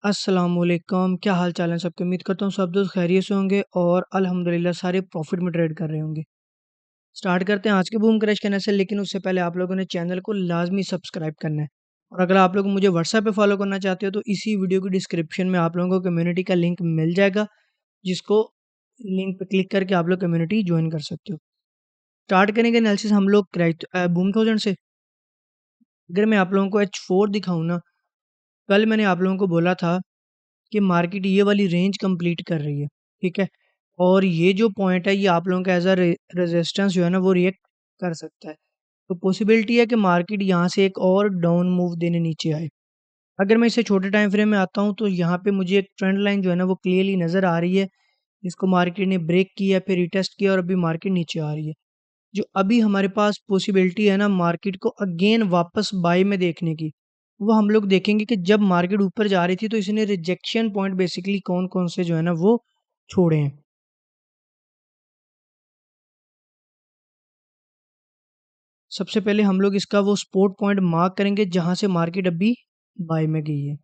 अस्सलामुअलैकुम, क्या हाल चाल है सबके। उम्मीद करता हूँ सब दोस्त खैरियत से होंगे और अल्हम्दुलिल्लाह सारे प्रॉफिट में ट्रेड कर रहे होंगे। स्टार्ट करते हैं आज के बूम क्रैश करने से, लेकिन उससे पहले आप लोगों ने चैनल को लाजमी सब्सक्राइब करना है। और अगर आप लोग मुझे व्हाट्सएप पे फॉलो करना चाहते हो तो इसी वीडियो की डिस्क्रिप्शन में आप लोगों को कम्युनिटी का लिंक मिल जाएगा, जिसको लिंक पे क्लिक करके आप लोग कम्युनिटी ज्वाइन कर सकते हो। स्टार्ट करेंगे एनालिसिस हम लोग क्रैश बूम थाउजेंड से। अगर मैं आप लोगों को H4 दिखाऊँ ना, कल मैंने आप लोगों को बोला था कि मार्केट ये वाली रेंज कंप्लीट कर रही है, ठीक है? और ये जो पॉइंट है ये आप लोगों का एज़ अ रेजिस्टेंस जो है ना वो रिएक्ट कर सकता है। तो पॉसिबिलिटी है कि मार्केट यहाँ से एक और डाउन मूव देने नीचे आए। अगर मैं इसे छोटे टाइम फ्रेम में आता हूँ तो यहाँ पे मुझे एक ट्रेंड लाइन जो है ना वो क्लियरली नज़र आ रही है, जिसको मार्केट ने ब्रेक किया, फिर रिटेस्ट किया और अभी मार्केट नीचे आ रही है। जो अभी हमारे पास पॉसिबिलिटी है ना मार्केट को अगेन वापस बाय में देखने की, वो हम लोग देखेंगे कि जब मार्केट ऊपर जा रही थी तो इसने रिजेक्शन पॉइंट बेसिकली कौन-कौन से जो है ना वो छोड़े हैं। सबसे पहले हम लोग इसका वो सपोर्ट पॉइंट मार्क करेंगे जहाँ से मार्केट अभी बाय में गई है।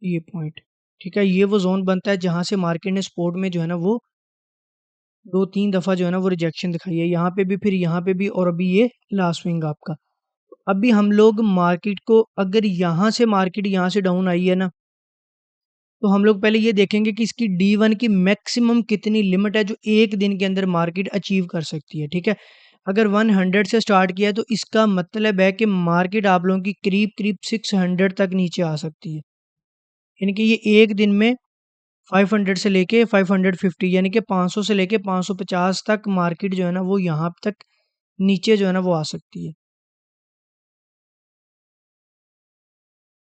ये पॉइंट, ठीक है? ये वो ज़ोन बनता है जहाँ से मार्केट ने सपोर्ट में जो है ना वो 2-3 दफ़ा जो है ना वो रिजेक्शन दिखाई है। यहाँ पे भी, फिर यहाँ पे भी और अभी ये लास्ट स्विंग आपका। अभी हम लोग मार्केट को अगर यहाँ से मार्केट यहाँ से डाउन आई है ना, तो हम लोग पहले ये देखेंगे कि इसकी D1 की मैक्सिमम कितनी लिमिट है जो एक दिन के अंदर मार्केट अचीव कर सकती है, ठीक है? अगर 100 से स्टार्ट किया है तो इसका मतलब है कि मार्केट आप लोगों की करीब-करीब 600 तक नीचे आ सकती है। यानी कि ये एक दिन में 500 से लेके 550 यानी कि 500 से लेके 550 तक मार्केट जो है ना वो यहाँ तक नीचे जो है ना वो आ सकती है।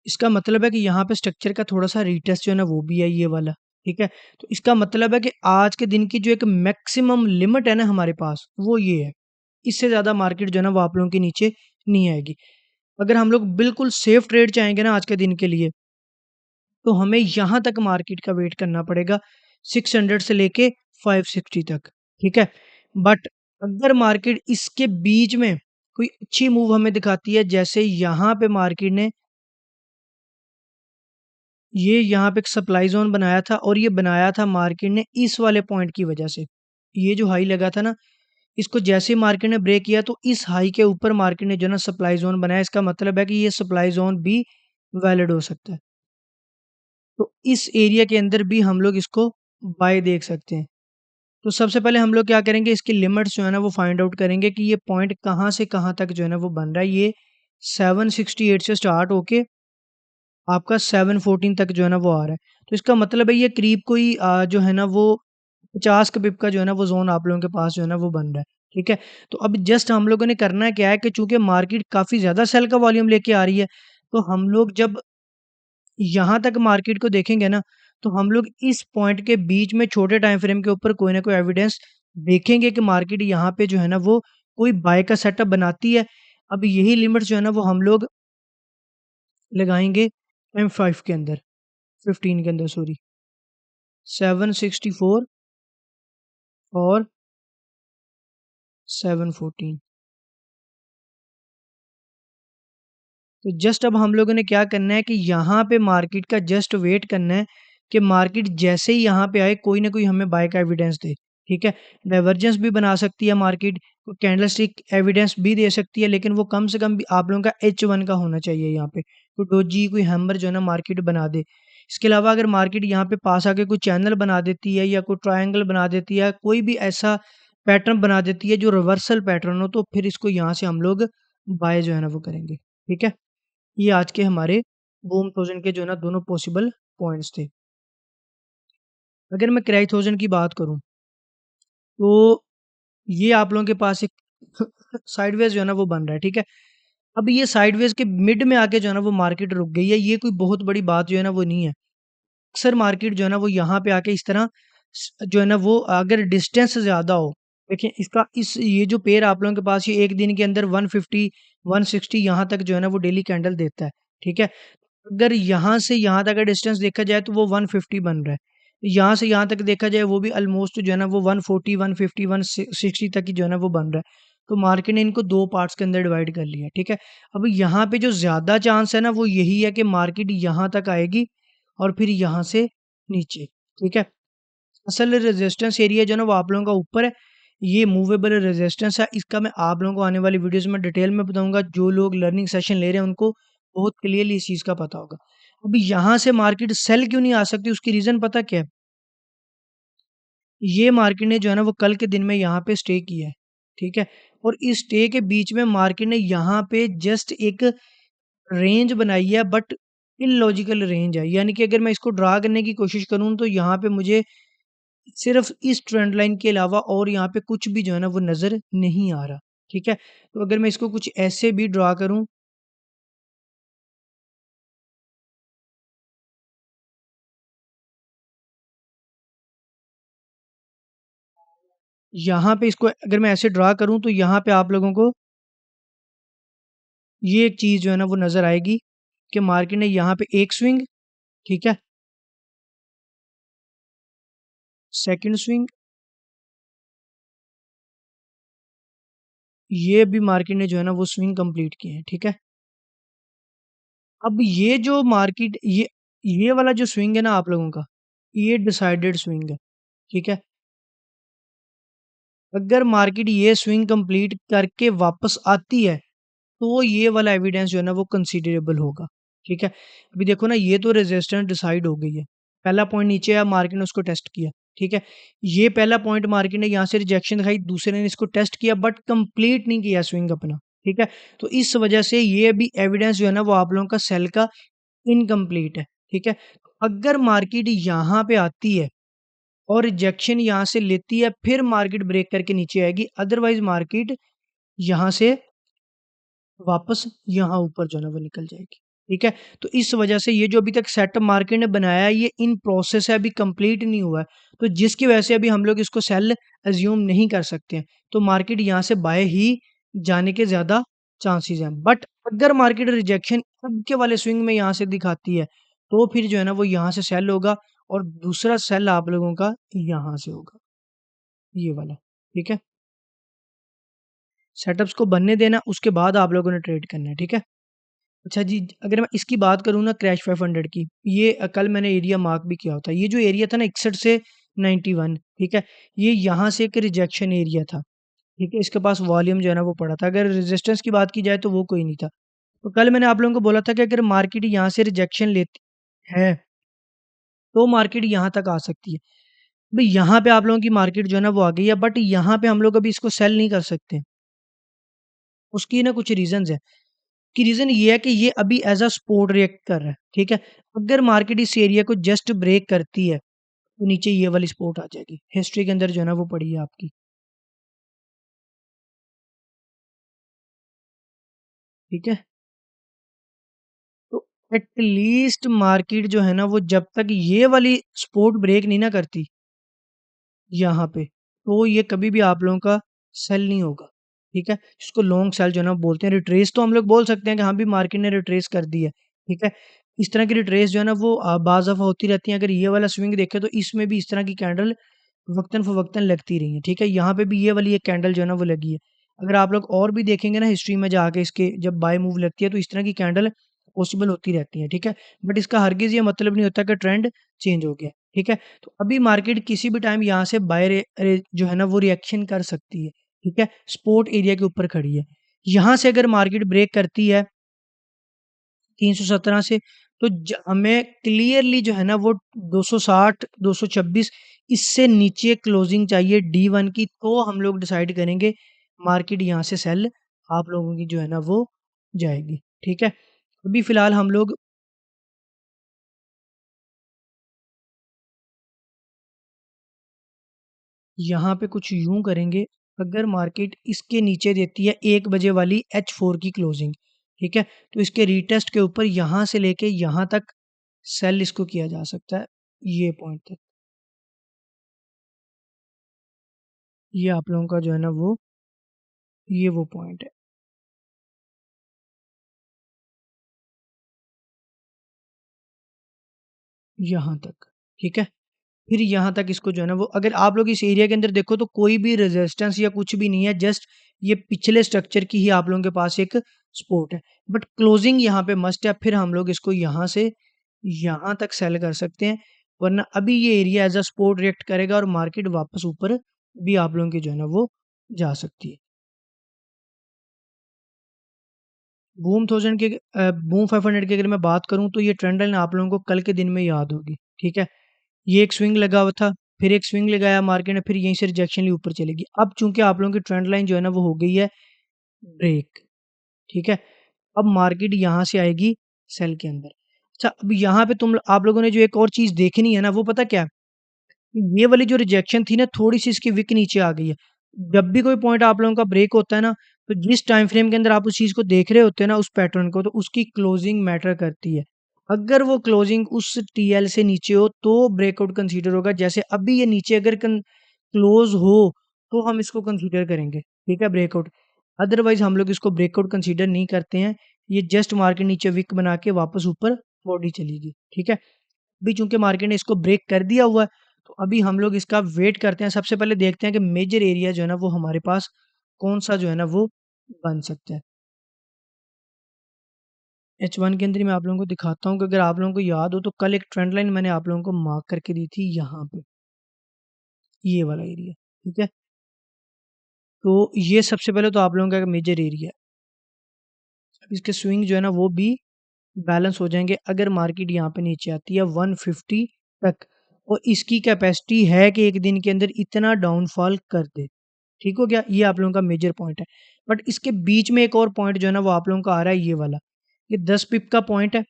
इसका मतलब है कि यहाँ पे स्ट्रक्चर का थोड़ा-सा रीटेस्ट जो है ना वो भी है ये वाला, ठीक है? तो इसका मतलब है कि आज के दिन की जो एक मैक्सिमम लिमिट है ना हमारे पास, वो ये है। इससे ज़्यादा मार्केट जो है ना वो आप लोगों के नीचे नहीं आएगी। अगर हम लोग बिल्कुल सेफ ट्रेड चाहेंगे ना आज के दिन के लिए, तो हमें यहाँ तक मार्केट का वेट करना पड़ेगा 600 से लेके 560 तक, ठीक है? बट अगर मार्केट इसके बीच में कोई अच्छी मूव हमें दिखाती है, जैसे यहाँ पे मार्केट ने ये यहाँ पे एक सप्लाई ज़ोन बनाया था और ये बनाया था मार्केट ने इस वाले पॉइंट की वजह से। ये जो हाई लगा था ना, इसको जैसे ही मार्केट ने ब्रेक किया तो इस हाई के ऊपर मार्केट ने जो है ना सप्लाई ज़ोन बनाया। इसका मतलब है कि ये सप्लाई ज़ोन भी वैलिड हो सकता है। तो इस एरिया के अंदर भी हम लोग इसको बाय देख सकते हैं। तो सबसे पहले हम लोग क्या करेंगे, इसकी लिमिट्स जो है ना वो फाइंड आउट करेंगे कि ये पॉइंट कहाँ से कहाँ तक जो है ना वो बन रहा है। ये 768 से स्टार्ट होके आपका 714 तक जो है ना वो आ रहा है। तो इसका मतलब है ये करीब कोई जो है ना वो 50 के पिप का जो है ना वो ज़ोन आप लोगों के पास जो है ना वो बन रहा है, ठीक है? तो अब जस्ट हम लोगों ने करना क्या है कि चूँकि मार्केट काफ़ी ज़्यादा सेल का वॉल्यूम लेके आ रही है, तो हम लोग जब यहाँ तक मार्केट को देखेंगे ना, तो हम लोग इस पॉइंट के बीच में छोटे टाइम फ्रेम के ऊपर कोई ना कोई एविडेंस देखेंगे कि मार्केट यहाँ पे जो है ना वो कोई बाय का सेटअप बनाती है। अब यही लिमिट्स जो है ना वो हम लोग लगाएँगे M5 के अंदर, 15 के अंदर सॉरी, 764 और 714। तो जस्ट अब हम लोगों ने क्या करना है कि यहाँ पे मार्केट का जस्ट वेट करना है कि मार्केट जैसे ही यहाँ पे आए कोई ना कोई हमें बाय का एविडेंस दे, ठीक है? डाइवर्जेंस भी बना सकती है मार्केट, कैंडलस्टिक एविडेंस भी दे सकती है, लेकिन वो कम से कम भी आप लोगों का H1 का होना चाहिए यहाँ पे। कोई डोजी, कोई हैमर जो है ना मार्केट बना दे। इसके अलावा अगर मार्केट यहाँ पे पास आके कोई चैनल बना देती है या कोई ट्रायंगल बना देती है, कोई भी ऐसा पैटर्न बना देती है जो रिवर्सल पैटर्न हो, तो फिर इसको यहाँ से हम लोग बाय जो है ना वो करेंगे, ठीक है? ये आज के हमारे बूम थाउज़ेंड के जो है ना दोनों पॉसिबल पॉइंट्स थे। अगर मैं क्राई थाउज़ेंड की बात करूँ, तो ये आप लोगों के पास एक साइडवेज़ जो है ना वो बन रहा है, ठीक है? अब ये साइडवेज़ के मिड में आके जो है ना वो मार्केट रुक गई है, ये कोई बहुत बड़ी बात जो है ना वो नहीं है। अक्सर मार्केट जो है ना वो यहाँ पे आके इस तरह जो है ना वो अगर डिस्टेंस ज़्यादा हो, देखिए इसका इस ये जो पेयर आप लोगों के पास ये एक दिन के अंदर 150 160 यहाँ तक जो है ना वो डेली कैंडल देता है, ठीक है? अगर यहाँ से यहाँ तक का डिस्टेंस देखा जाए तो वो 150 बन रहा है। यहाँ से यहाँ तक देखा जाए वो भी ऑलमोस्ट जो है ना वो 140 150 160 तक ही जो है ना वो बन रहा है। तो मार्केट ने इनको 2 पार्ट्स के अंदर डिवाइड कर लिया, ठीक है? अब यहाँ पे जो ज़्यादा चांस है ना वो यही है कि मार्केट यहाँ तक आएगी और फिर यहाँ से नीचे, ठीक है? असल रेजिस्टेंस एरिया जो है ना वो आप लोगों का ऊपर है, ये मूवेबल रेजिस्टेंस है, इसका मैं आप लोगों को आने वाली वीडियोज़ में डिटेल में बताऊँगा, जो लोग लर्निंग सेशन ले रहे हैं उनको बहुत क्लियरली इस चीज़ का पता होगा। अभी यहाँ से मार्केट सेल क्यों नहीं आ सकती उसकी रीज़न पता क्या है? ये मार्केट ने जो है ना वो कल के दिन में यहाँ पे स्टे किया है, ठीक है? और इस स्टे के बीच में मार्केट ने यहाँ पे जस्ट एक रेंज बनाई है बट इलॉजिकल रेंज है, यानी कि अगर मैं इसको ड्रा करने की कोशिश करूँ तो यहाँ पे मुझे सिर्फ इस ट्रेंड लाइन के अलावा और यहाँ पे कुछ भी जो है ना वो नज़र नहीं आ रहा, ठीक है? तो अगर मैं इसको कुछ ऐसे भी ड्रा करूँ, यहाँ पे इसको अगर मैं ऐसे ड्रा करूँ तो यहाँ पे आप लोगों को ये एक चीज़ जो है ना वो नज़र आएगी कि मार्केट ने यहाँ पे एक स्विंग, ठीक है? सेकंड स्विंग, ये भी मार्केट ने जो है ना वो स्विंग कंप्लीट किए हैं, ठीक है? अब ये जो मार्केट ये वाला जो स्विंग है ना आप लोगों का, ये डिसाइडेड स्विंग है, ठीक है? अगर मार्केट ये स्विंग कंप्लीट करके वापस आती है, तो ये वाला एविडेंस जो है ना वो कंसीडरेबल होगा, ठीक है? अभी देखो ना ये तो रेजिस्टेंस डिसाइड हो गई है। पहला पॉइंट नीचे आया, मार्केट ने उसको टेस्ट किया, ठीक है? ये पहला पॉइंट मार्केट ने यहाँ से रिजेक्शन दिखाई, दूसरे ने इसको टेस्ट किया बट कंप्लीट नहीं किया स्विंग अपना, ठीक है? तो इस वजह से ये भी एविडेंस जो है ना वो आप लोगों का सेल का इनकम्प्लीट है, ठीक है? अगर मार्केट यहाँ पे आती है और रिजेक्शन यहाँ से लेती है, फिर मार्केट ब्रेक करके नीचे आएगी, अदरवाइज़ मार्केट यहाँ से वापस यहाँ ऊपर जो है ना वो निकल जाएगी, ठीक है? तो इस वजह से ये जो अभी तक सेटअप मार्केट ने बनाया है, ये इन प्रोसेस है, अभी कंप्लीट नहीं हुआ है। तो जिसकी वजह से अभी हम लोग इसको सेल अज़्यूम नहीं कर सकते हैं। तो मार्केट यहाँ से बाय ही जाने के ज़्यादा चांसेस हैं। बट अगर मार्केट रिजेक्शन अब के वाले स्विंग में यहाँ से दिखाती है, तो फिर जो है ना वो यहाँ से सेल होगा और दूसरा सेल आप लोगों का यहाँ से होगा, ये वाला, ठीक है? सेटअप्स को बनने देना, उसके बाद आप लोगों ने ट्रेड करना है, ठीक है? अच्छा जी, अगर मैं इसकी बात करूँ ना क्रैश 500 की, ये कल मैंने एरिया मार्क भी किया होता है। ये जो एरिया था ना 61 से 91, ठीक है? ये यहाँ से एक रिजेक्शन एरिया था, ठीक है? इसके पास वॉल्यूम जो है ना वो पड़ा था। अगर रेजिस्टेंस की बात की जाए तो वो कोई नहीं था। तो कल मैंने आप लोगों को बोला था कि अगर मार्केट यहाँ से रिजेक्शन लेती है, तो मार्केट यहाँ तक आ सकती है। भई यहाँ पे आप लोगों की मार्केट जो है ना वो आ गई है, बट यहाँ पे हम लोग अभी इसको सेल नहीं कर सकते। उसकी ना कुछ रीज़न्स हैं। कि रीज़न ये है कि ये अभी एज़ अ सपोर्ट रिएक्ट कर रहा है, ठीक है? अगर मार्केट इस एरिया को जस्ट ब्रेक करती है, तो नीचे ये वाली सपोर्ट आ जाएगी। हिस्ट्री के अंदर जो है ना वो पड़ी है आपकी, ठीक है? तो एट लीस्ट मार्केट जो है ना वो जब तक ये वाली सपोर्ट ब्रेक नहीं ना करती, यहाँ पे, तो ये कभी भी आप लोगों का सेल नहीं होगा, ठीक है? जिसको लॉन्ग सेल जो है ना बोलते हैं, रिट्रेस तो हम लोग बोल सकते हैं कि हाँ भी मार्केट ने रिट्रेस कर दी है, ठीक है? इस तरह की रिट्रेस जो है ना वो बाज़ दफ़ा होती रहती है। अगर ये वाला स्विंग देखें तो इसमें भी इस तरह की कैंडल वक़्तन-फ़वक़्तन लगती रही हैं, ठीक है? यहाँ पे भी ये वाली एक कैंडल जो है ना वो लगी है। अगर आप लोग और भी देखेंगे ना हिस्ट्री में जाके इसके जब बाय मूव लगती है तो इस तरह की कैंडल पॉसिबल होती रहती हैं, ठीक है? बट इसका हरगिज़ ये मतलब नहीं होता कि ट्रेंड चेंज हो गया, ठीक है? तो अभी मार्केट किसी भी टाइम यहाँ से बाय रे रे जो है ना वो रिएक्शन कर सकती है, ठीक है? सपोर्ट एरिया के ऊपर खड़ी है। यहाँ से अगर मार्केट ब्रेक करती है 317 से तो हमें क्लियरली जो है ना वो 260 226 इससे नीचे क्लोजिंग चाहिए D1 की, तो हम लोग डिसाइड करेंगे मार्केट यहाँ से सेल आप लोगों की जो है ना वो जाएगी, ठीक है? अभी फ़िलहाल हम लोग यहाँ पे कुछ यूँ करेंगे, अगर मार्केट इसके नीचे देती है 1 बजे वाली H4 की क्लोजिंग, ठीक है? तो इसके रीटेस्ट के ऊपर यहाँ से लेके यहाँ तक सेल इसको किया जा सकता है, ये पॉइंट तक। ये आप लोगों का जो है ना वो ये वो पॉइंट है, यहाँ तक, ठीक है? फिर यहाँ तक इसको जो है ना वो अगर आप लोग इस एरिया के अंदर देखो तो कोई भी रेजिस्टेंस या कुछ भी नहीं है, जस्ट ये पिछले स्ट्रक्चर की ही आप लोगों के पास एक सपोर्ट है, बट क्लोजिंग यहाँ पे मस्ट है, फिर हम लोग इसको यहाँ से यहाँ तक सेल कर सकते हैं, वरना अभी ये area as a support react करेगा और मार्केट वापस ऊपर भी आप लोगों की जो है ना वो जा सकती है। बूम 500 की अगर मैं बात करूँ तो ये ट्रेंड लाइन आप लोगों को कल के दिन में याद होगी, ठीक है? ये एक स्विंग लगा हुआ था, फिर एक स्विंग लगाया मार्केट ने, फिर यहीं से रिजेक्शन ली ऊपर चलेगी। अब चूँकि आप लोगों की ट्रेंड लाइन जो है ना वो हो गई है ब्रेक, ठीक है? अब मार्केट यहाँ से आएगी सेल के अंदर। अच्छा, अब यहाँ पे आप लोगों ने जो एक और चीज़ देखनी है ना वो पता क्या है? ये वाली जो रिजेक्शन थी ना थोड़ी-सी इसकी विक नीचे आ गई है। जब भी कोई पॉइंट आप लोगों का ब्रेक होता है ना, तो जिस टाइम फ्रेम के अंदर आप उस चीज़ को देख रहे होते हैं ना उस पैटर्न को, तो उसकी क्लोजिंग मैटर करती है। अगर वो क्लोजिंग उस टीएल से नीचे हो तो ब्रेकआउट कंसीडर होगा। जैसे अभी ये नीचे अगर क्लोज हो तो हम इसको कंसीडर करेंगे, ठीक है, ब्रेकआउट। अदरवाइज़ हम लोग इसको ब्रेकआउट कंसीडर नहीं करते हैं। ये जस्ट मार्केट नीचे विक बना के वापस ऊपर बॉडी चलेगी, ठीक है। अभी चूँकि मार्केट ने इसको ब्रेक कर दिया हुआ है, तो अभी हम लोग इसका वेट करते हैं। सबसे पहले देखते हैं कि मेजर एरिया जो है ना वो हमारे पास कौन-सा जो है ना वो बन सकता है। H1 के अंदर ही मैं आप लोगों को दिखाता हूँ कि अगर आप लोगों को याद हो तो कल एक ट्रेंड लाइन मैंने आप लोगों को मार्क करके दी थी यहाँ पे, ये वाला एरिया, ठीक है? तो ये सबसे पहले तो आप लोगों का मेजर एरिया है। अब इसके स्विंग जो है ना वो भी बैलेंस हो जाएँगे अगर मार्केट यहाँ पे नीचे आती है 150 तक, और इसकी कैपेसिटी है कि एक दिन के अंदर इतना डाउनफॉल कर दे। ठीक हो गया? ये आप लोगों का मेजर पॉइंट है। बट इसके बीच में एक और पॉइंट जो है ना वो आप लोगों का आ रहा है ये वाला। ये 10 पिप का पॉइंट है।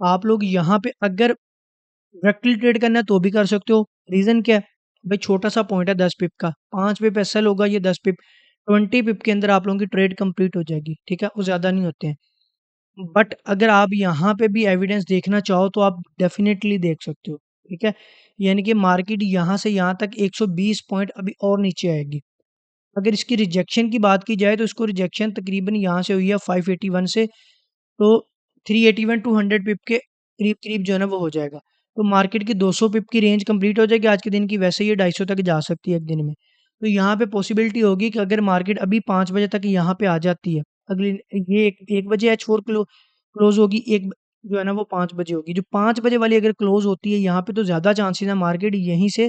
आप लोग यहाँ पे अगर डायरेक्टली ट्रेड करना है तो भी कर सकते हो। रीज़न क्या है? भाई छोटा-सा पॉइंट है 10 पिप का। 5 पिप एसएल होगा, ये 10 पिप, 20 पिप के अंदर आप लोगों की ट्रेड कंप्लीट हो जाएगी। ठीक है? वो ज़्यादा नहीं होते हैं। बट अगर आप यहाँ पे भी एविडेंस देखना चाहो तो आप डेफ़िनेटली देख सकते हो। ठीक है? यानी कि मार्केट यहाँ से यहाँ तक 120 पॉइंट अभी और नीचे आएगी। अगर इसकी रिजेक्शन की बात की जाए तो इसको रिजेक्शन तकरीबन यहाँ से हुई है 581 से, तो 381 टू 100 पिप के करीब-करीब जो है ना वो हो जाएगा। तो मार्केट की 200 पिप की रेंज कंप्लीट हो जाएगी आज के दिन की, वैसे ये 250 तक जा सकती है एक दिन में। तो यहाँ पे पॉसिबिलिटी होगी कि अगर मार्केट अभी 5 बजे तक यहाँ पे आ जाती है, अगली ये 1 बजे H4 क्लोज़ होगी, एक जो है ना वो 5 बजे होगी। जो 5 बजे वाली अगर क्लोज़ होती है यहाँ पे तो ज़्यादा चांसेस है मार्केट यहीं से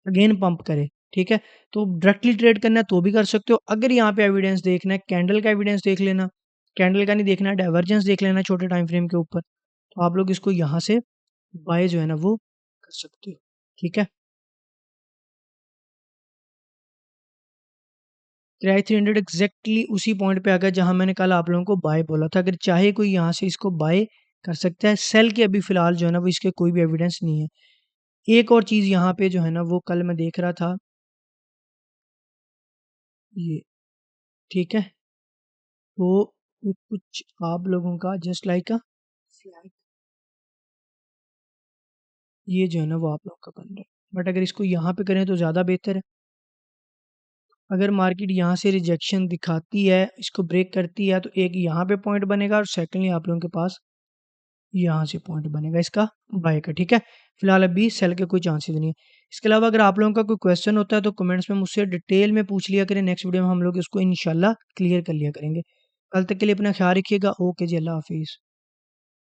अगेन पंप करे, ठीक है? तो डायरेक्टली ट्रेड करना है तो भी कर सकते हो। अगर यहाँ पे एविडेंस देखना है, कैंडल का एविडेंस देख लेना, कैंडल का नहीं देखना है, डाइवर्जेंस देख लेना छोटे टाइम फ्रेम के ऊपर। तो आप लोग इसको यहाँ से बाय जो है ना वो कर सकते हो, ठीक है? ट्राई 300 एग्ज़ैक्टली उसी पॉइंट पे आ गया जहाँ मैंने कल आप लोगों को बाय बोला था। अगर चाहे कोई यहाँ से इसको बाय कर सकता है। सेल के अभी फ़िलहाल जो है ना वो इसके कोई भी एविडेंस नहीं है। एक और चीज़ यहाँ पे जो है ना वो कल मैं देख रहा था, ये, ठीक है? तो ये कुछ आप लोगों का जस्ट लाइक अ फ्लैग, ये जो है ना वो आप लोग का बन रहा है। बट अगर इसको यहाँ पे करें तो ज़्यादा बेहतर है। अगर मार्केट यहाँ से रिजेक्शन दिखाती है, इसको ब्रेक करती है, तो एक यहाँ पे पॉइंट बनेगा और सेकंडली आप लोगों के पास यहाँ से पॉइंट बनेगा इसका बाय का, ठीक है? फिलहाल अभी सेल के कोई चांसेस नहीं है। इसके अलावा अगर आप लोगों का कोई क्वेश्चन होता है तो कमेंट्स में मुझसे डिटेल में पूछ लिया करें, नेक्स्ट वीडियो में हम लोग इसको इंशाल्लाह क्लियर कर लिया करेंगे। कल तक के लिए अपना ख्याल रखिएगा। ओके जी, अल्लाह हाफ़िज़।